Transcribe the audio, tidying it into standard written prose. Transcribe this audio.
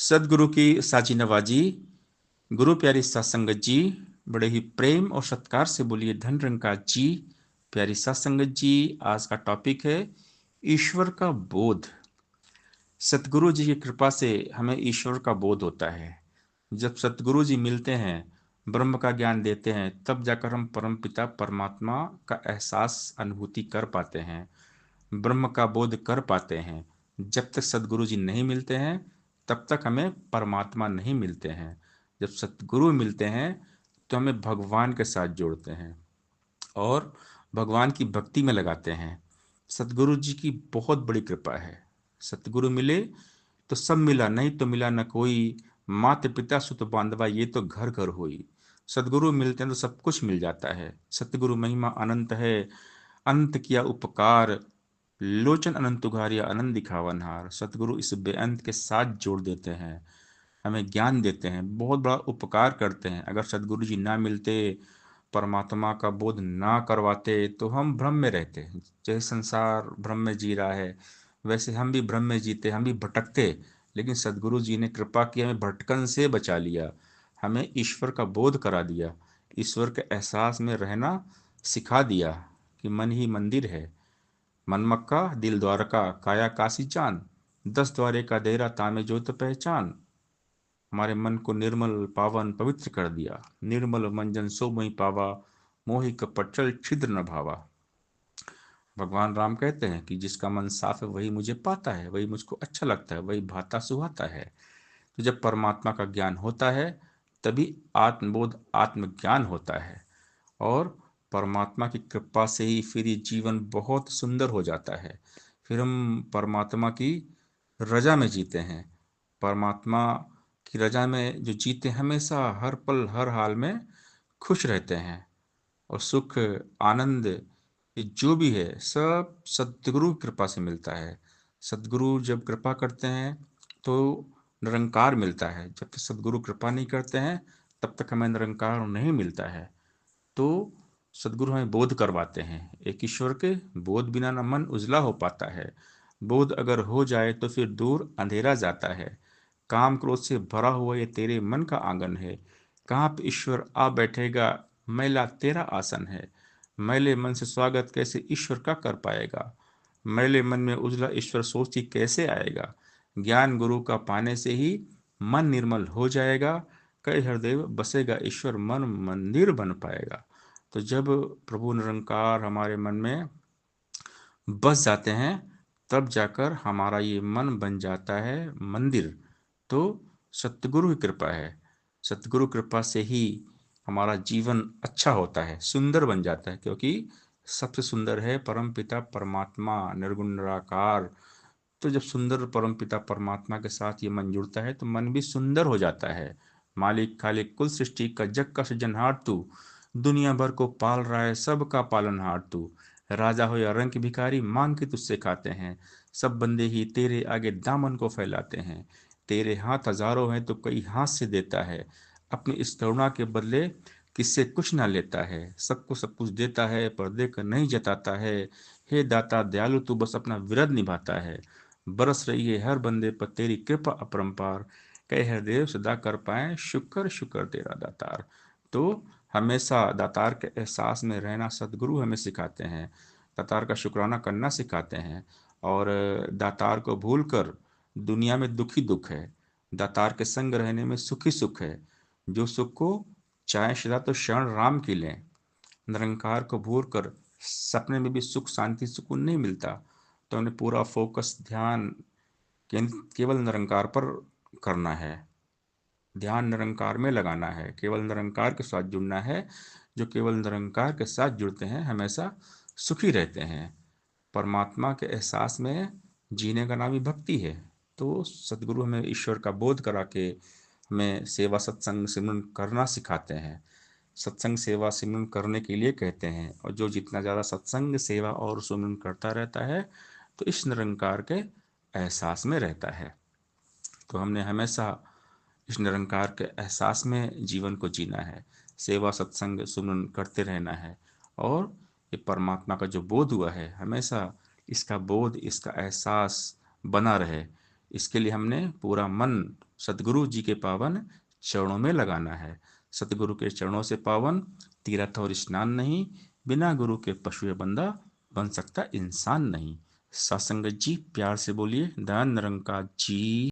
सदगुरु की साची नवाजी, गुरु प्यारी सत्संगत जी, बड़े ही प्रेम और सत्कार से बोलिए धन निरंकार जी। प्यारी सत्संगत जी, आज का टॉपिक है ईश्वर का बोध। सतगुरु जी की कृपा से हमें ईश्वर का बोध होता है। जब सतगुरु जी मिलते हैं, ब्रह्म का ज्ञान देते हैं, तब जाकर हम परम पिता परमात्मा का एहसास अनुभूति कर पाते हैं, ब्रह्म का बोध कर पाते हैं। जब तक सदगुरु जी नहीं मिलते हैं, तब तक हमें परमात्मा नहीं मिलते हैं। जब सतगुरु मिलते हैं तो हमें भगवान के साथ जोड़ते हैं और भगवान की भक्ति में लगाते हैं। सतगुरु जी की बहुत बड़ी कृपा है। सतगुरु मिले तो सब मिला, नहीं तो मिला न कोई। मात पिता सुत बांधवा, ये तो घर घर होई। सतगुरु मिलते हैं तो सब कुछ मिल जाता है। सतगुरु महिमा अनंत है, अंत किया उपकार, लोचन अनंत उघारिया आनंद दिखावनहार। सतगुरु इस बेअंत के साथ जोड़ देते हैं, हमें ज्ञान देते हैं, बहुत बड़ा उपकार करते हैं। अगर सदगुरु जी ना मिलते, परमात्मा का बोध ना करवाते, तो हम भ्रम में रहते। जैसे संसार भ्रम में जी रहा है, वैसे हम भी भ्रम में जीते, हम भी भटकते। लेकिन सदगुरु जी ने कृपा की, हमें भटकन से बचा लिया, हमें ईश्वर का बोध करा दिया, ईश्वर के एहसास में रहना सिखा दिया कि मन ही मंदिर है। मन मक्का दिल द्वारका, काया काशी चांद, 10 द्वारे का देरा तामे जोत पहचान। हमारे मन को निर्मल पावन पवित्र कर दिया। निर्मल मंजन सो मोहि पावा, मोहि कपट छल छिद्र न भावा। भगवान राम कहते हैं कि जिसका मन साफ है वही मुझे पाता है, वही मुझको अच्छा लगता है, वही भाता सुहाता है। तो जब परमात्मा का ज्ञान होता है, तभी आत्मबोध आत्मज्ञान होता है। और परमात्मा की कृपा से ही फिर ये जीवन बहुत सुंदर हो जाता है। फिर हम परमात्मा की रजा में जीते हैं। परमात्मा की रजा में जो जीते, हमेशा हर पल हर हाल में खुश रहते हैं। और सुख आनंद ये जो भी है, सब सद्गुरु की कृपा से मिलता है। सद्गुरु जब कृपा करते हैं तो निरंकार मिलता है। जब तक सद्गुरु कृपा नहीं करते हैं, तब तक हमें निरंकार नहीं मिलता है। तो सदगुरु हमें बोध करवाते हैं। एक ईश्वर के बोध बिना न मन उजला हो पाता है। बोध अगर हो जाए तो फिर दूर अंधेरा जाता है। काम क्रोध से भरा हुआ ये तेरे मन का आंगन है, कहाँ पे ईश्वर आ बैठेगा, मैला तेरा आसन है। मैले मन से स्वागत कैसे ईश्वर का कर पाएगा, मैले मन में उजला ईश्वर सोचती कैसे आएगा। ज्ञान गुरु का पाने से ही मन निर्मल हो जाएगा, कई हृदय बसेगा ईश्वर, मन मंदिर बन पाएगा। तो जब प्रभु निरंकार हमारे मन में बस जाते हैं, तब जाकर हमारा ये मन बन जाता है मंदिर। तो सतगुरु की कृपा है। सतगुरु कृपा से ही हमारा जीवन अच्छा होता है, सुंदर बन जाता है। क्योंकि सबसे सुंदर है परम पिता परमात्मा निर्गुण निराकार। तो जब सुंदर परम पिता परमात्मा के साथ ये मन जुड़ता है, तो मन भी सुंदर हो जाता है। मालिक खालिक कुल सृष्टि का जग का सृजनहार तू, दुनिया भर को पाल रहा है सबका पालनहार तू। राजा हो या रंक भिखारी, मांग के तुझसे खाते हैं, सब बंदे ही तेरे आगे दामन को फैलाते हैं। तेरे हाथ हजारों हैं तो कई हाथ से देता है, अपनी इस करुणा के बदले किससे कुछ ना लेता है। सबको सब कुछ देता है पर देकर नहीं जताता है। हे दाता दयालु तू बस अपना विरद निभाता है। बरस रही है हर बंदे पर तेरी कृपा अपरंपार, कह हृदय सदा कर पाए शुक्र शुक्र तेरा दातार। तो हमेशा दातार के एहसास में रहना सदगुरु हमें सिखाते हैं, दातार का शुक्राना करना सिखाते हैं। और दातार को भूलकर दुनिया में दुखी दुख है, दातार के संग रहने में सुखी सुख है। जो सुख को चाहे सदा तो शरण राम की लें, निरंकार को भूल कर सपने में भी सुख शांति सुकून नहीं मिलता। तो हमें पूरा फोकस ध्यान केवल निरंकार पर करना है, ध्यान निरंकार में लगाना है, केवल निरंकार के साथ जुड़ना है। जो केवल निरंकार के साथ जुड़ते हैं हमेशा सुखी रहते हैं। परमात्मा के एहसास में जीने का नाम ही भक्ति है। तो सदगुरु हमें ईश्वर का बोध करा के हमें सेवा सत्संग सिमरन करना सिखाते हैं। सत्संग सेवा सिमरन करने के लिए कहते हैं, और जो जितना ज़्यादा सत्संग सेवा और सिमरन करता रहता है, तो इस निरंकार के एहसास में रहता है। तो हमने हमेशा इस निरंकार के एहसास में जीवन को जीना है, सेवा सत्संग सुमरन करते रहना है। और ये परमात्मा का जो बोध हुआ है, हमेशा इसका बोध इसका एहसास बना रहे। इसके लिए हमने पूरा मन सतगुरु जी के पावन चरणों में लगाना है। सतगुरु के चरणों से पावन तीर्थ और स्नान नहीं, बिना गुरु के पशु बंदा बन सकता इंसान नहीं। सत्संगत जी प्यार से बोलिए धन निरंकार जी।